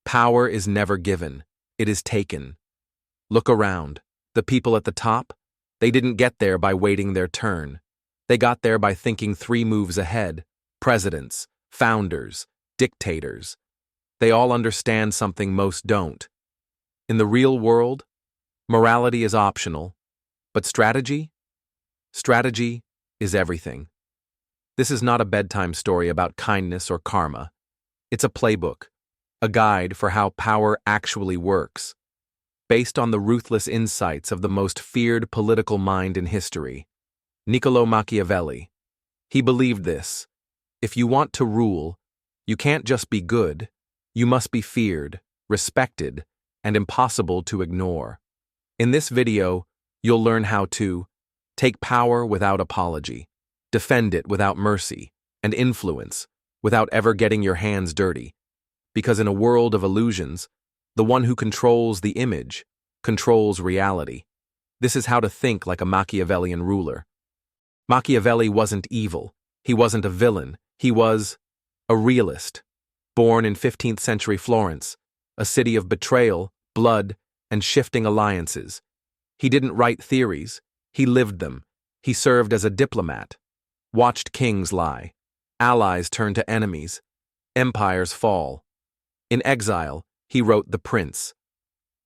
Power is never given, it is taken. Look around. The people at the top? They didn't get there by waiting their turn. They got there by thinking 3 moves ahead. Presidents, founders, dictators. They all understand something most don't. In the real world, morality is optional, but strategy? Strategy is everything. This is not a bedtime story about kindness or karma. It's a playbook, a guide for how power actually works, based on the ruthless insights of the most feared political mind in history, Niccolò Machiavelli. He believed this: if you want to rule, you can't just be good, you must be feared, respected, and impossible to ignore. In this video, you'll learn how to take power without apology, defend it without mercy, and influence without ever getting your hands dirty. Because in a world of illusions, the one who controls the image controls reality. This is how to think like a Machiavellian ruler. Machiavelli wasn't evil. He wasn't a villain. He was a realist, born in 15th century Florence, a city of betrayal, blood, and shifting alliances. He didn't write theories. He lived them. He served as a diplomat, watched kings lie, allies turn to enemies, empires fall. In exile, he wrote The Prince,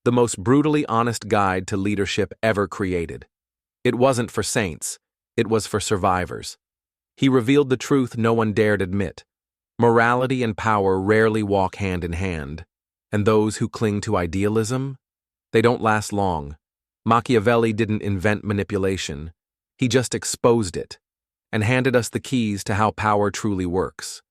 the most brutally honest guide to leadership ever created. It wasn't for saints, it was for survivors. He revealed the truth no one dared admit. Morality and power rarely walk hand in hand, and those who cling to idealism, they don't last long. Machiavelli didn't invent manipulation, he just exposed it, and handed us the keys to how power truly works.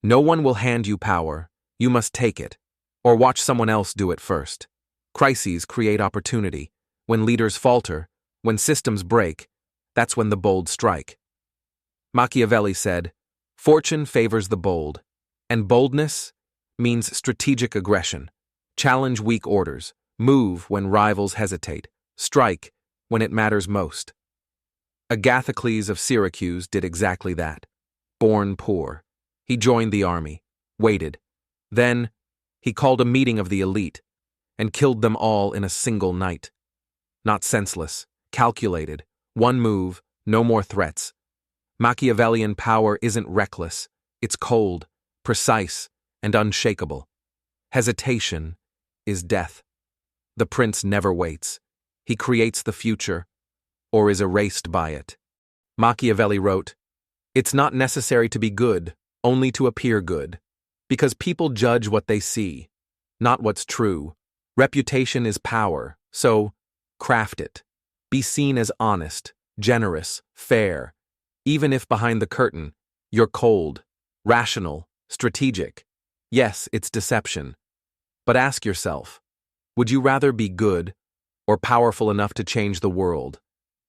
No one will hand you power, you must take it, or watch someone else do it first. Crises create opportunity. When leaders falter, when systems break, that's when the bold strike. Machiavelli said, "Fortune favors the bold, and boldness means strategic aggression. Challenge weak orders, move when rivals hesitate, strike when it matters most." Agathocles of Syracuse did exactly that. Born poor, he joined the army, waited. Then, he called a meeting of the elite and killed them all in a single night. Not senseless, calculated, one move, no more threats. Machiavellian power isn't reckless, it's cold, precise, and unshakable. Hesitation is death. The prince never waits. He creates the future, or is erased by it. Machiavelli wrote, "It's not necessary to be good, only to appear good, because people judge what they see, not what's true. Reputation is power, so craft it. Be seen as honest, generous, fair, even if behind the curtain you're cold, rational, strategic. Yes, it's deception. But ask yourself, would you rather be good or powerful enough to change the world?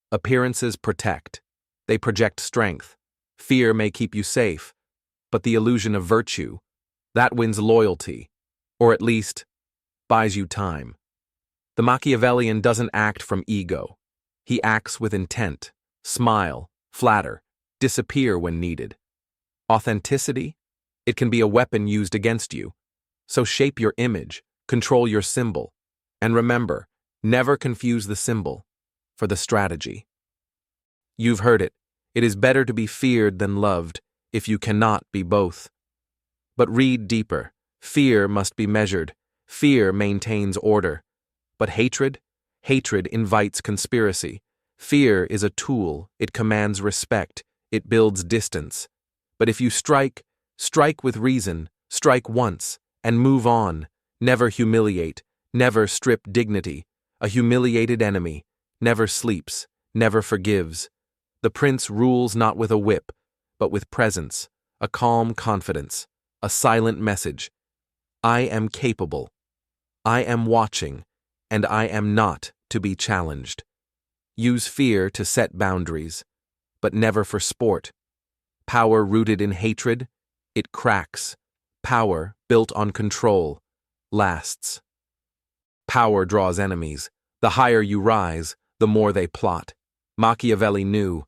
Appearances protect. They project strength. Fear may keep you safe, but the illusion of virtue, that wins loyalty, or at least buys you time. The Machiavellian doesn't act from ego. He acts with intent, smile, flatter, disappear when needed. Authenticity? It can be a weapon used against you. So shape your image, control your symbol, and remember, never confuse the symbol for the strategy. You've heard it. It is better to be feared than loved, if you cannot be both. But read deeper. Fear must be measured. Fear maintains order. But hatred? Hatred invites conspiracy. Fear is a tool. It commands respect. It builds distance. But if you strike, strike with reason. Strike once, and move on. Never humiliate. Never strip dignity. A humiliated enemy never sleeps, never forgives. The prince rules not with a whip, but with presence, a calm confidence, a silent message. I am capable. I am watching, and I am not to be challenged. Use fear to set boundaries, but never for sport. Power rooted in hatred, it cracks. Power built on control lasts. Power draws enemies. The higher you rise, the more they plot. Machiavelli knew,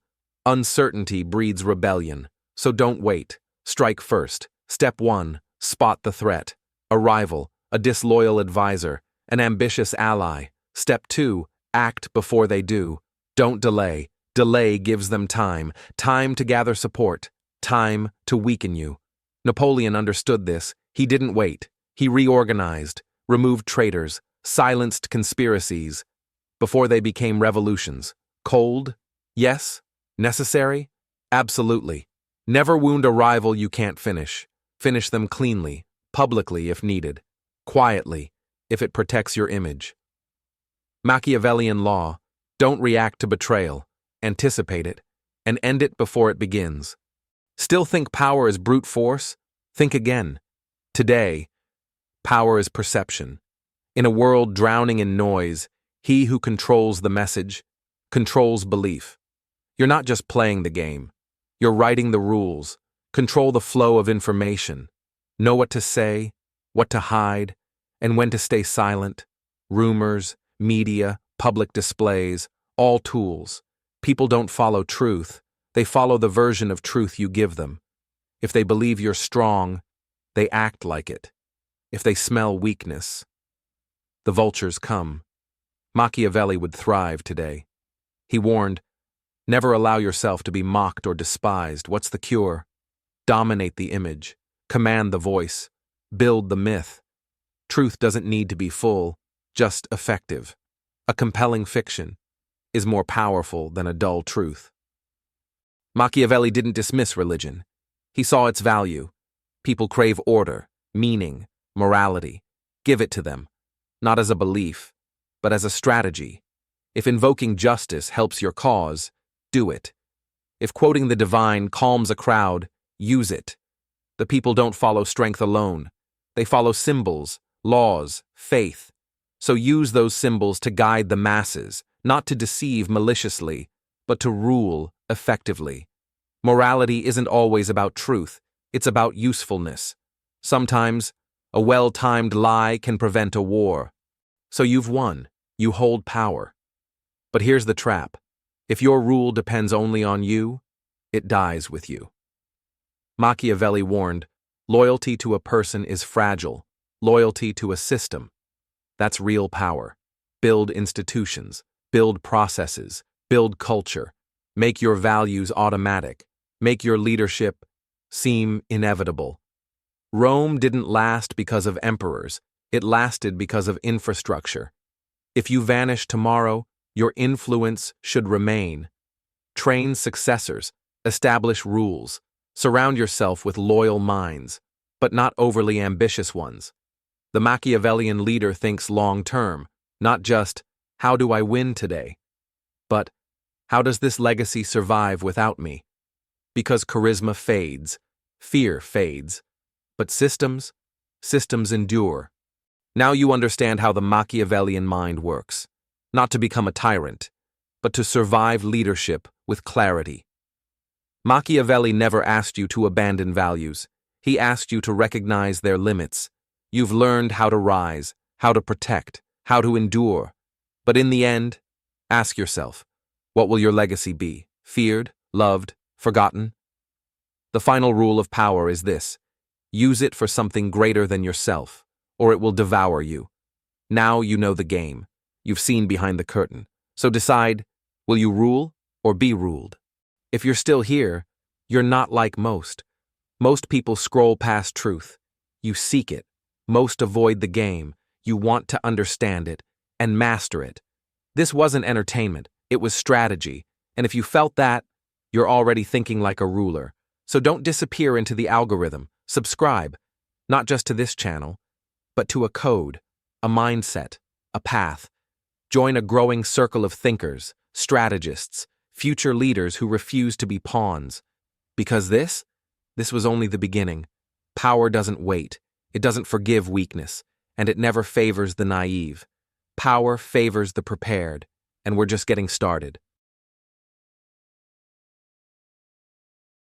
uncertainty breeds rebellion, so don't wait. Strike first. Step 1, spot the threat. A rival, a disloyal advisor, an ambitious ally. Step 2, act before they do. Don't delay. Delay gives them time. Time to gather support. Time to weaken you. Napoleon understood this. He didn't wait. He reorganized, removed traitors, silenced conspiracies before they became revolutions. Cold? Yes. Necessary? Absolutely. Never wound a rival you can't finish. Finish them cleanly, publicly if needed, quietly if it protects your image. Machiavellian law: don't react to betrayal, anticipate it, and end it before it begins. Still think power is brute force? Think again. Today, power is perception. In a world drowning in noise, he who controls the message controls belief. You're not just playing the game. You're writing the rules. Control the flow of information. Know what to say, what to hide, and when to stay silent. Rumors, media, public displays, all tools. People don't follow truth. They follow the version of truth you give them. If they believe you're strong, they act like it. If they smell weakness, the vultures come. Machiavelli would thrive today. He warned, never allow yourself to be mocked or despised. What's the cure? Dominate the image. Command the voice. Build the myth. Truth doesn't need to be full, just effective. A compelling fiction is more powerful than a dull truth. Machiavelli didn't dismiss religion. He saw its value. People crave order, meaning, morality. Give it to them, not as a belief, but as a strategy. If invoking justice helps your cause, do it. If quoting the divine calms a crowd, use it. The people don't follow strength alone. They follow symbols, laws, faith. So use those symbols to guide the masses, not to deceive maliciously, but to rule effectively. Morality isn't always about truth. It's about usefulness. Sometimes, a well-timed lie can prevent a war. So you've won. You hold power. But here's the trap. If your rule depends only on you, it dies with you. Machiavelli warned, loyalty to a person is fragile. Loyalty to a system. That's real power. Build institutions. Build processes. Build culture. Make your values automatic. Make your leadership seem inevitable. Rome didn't last because of emperors. It lasted because of infrastructure. If you vanish tomorrow, your influence should remain. Train successors. Establish rules. Surround yourself with loyal minds, but not overly ambitious ones. The Machiavellian leader thinks long-term, not just, how do I win today? But, how does this legacy survive without me? Because charisma fades, fear fades, but systems endure. Now you understand how the Machiavellian mind works. Not to become a tyrant, but to survive leadership with clarity. Machiavelli never asked you to abandon values. He asked you to recognize their limits. You've learned how to rise, how to protect, how to endure. But in the end, ask yourself, what will your legacy be? Feared, loved, forgotten? The final rule of power is this: use it for something greater than yourself, or it will devour you. Now you know the game. You've seen behind the curtain. So decide, will you rule or be ruled? If you're still here, you're not like most. Most people scroll past truth. You seek it. Most avoid the game. You want to understand it and master it. This wasn't entertainment. It was strategy. And if you felt that, you're already thinking like a ruler. So don't disappear into the algorithm. Subscribe, not just to this channel, but to a code, a mindset, a path. Join a growing circle of thinkers, strategists, future leaders who refuse to be pawns. Because this was only the beginning. Power doesn't wait. It doesn't forgive weakness, and it never favors the naive. Power favors the prepared, and we're just getting started.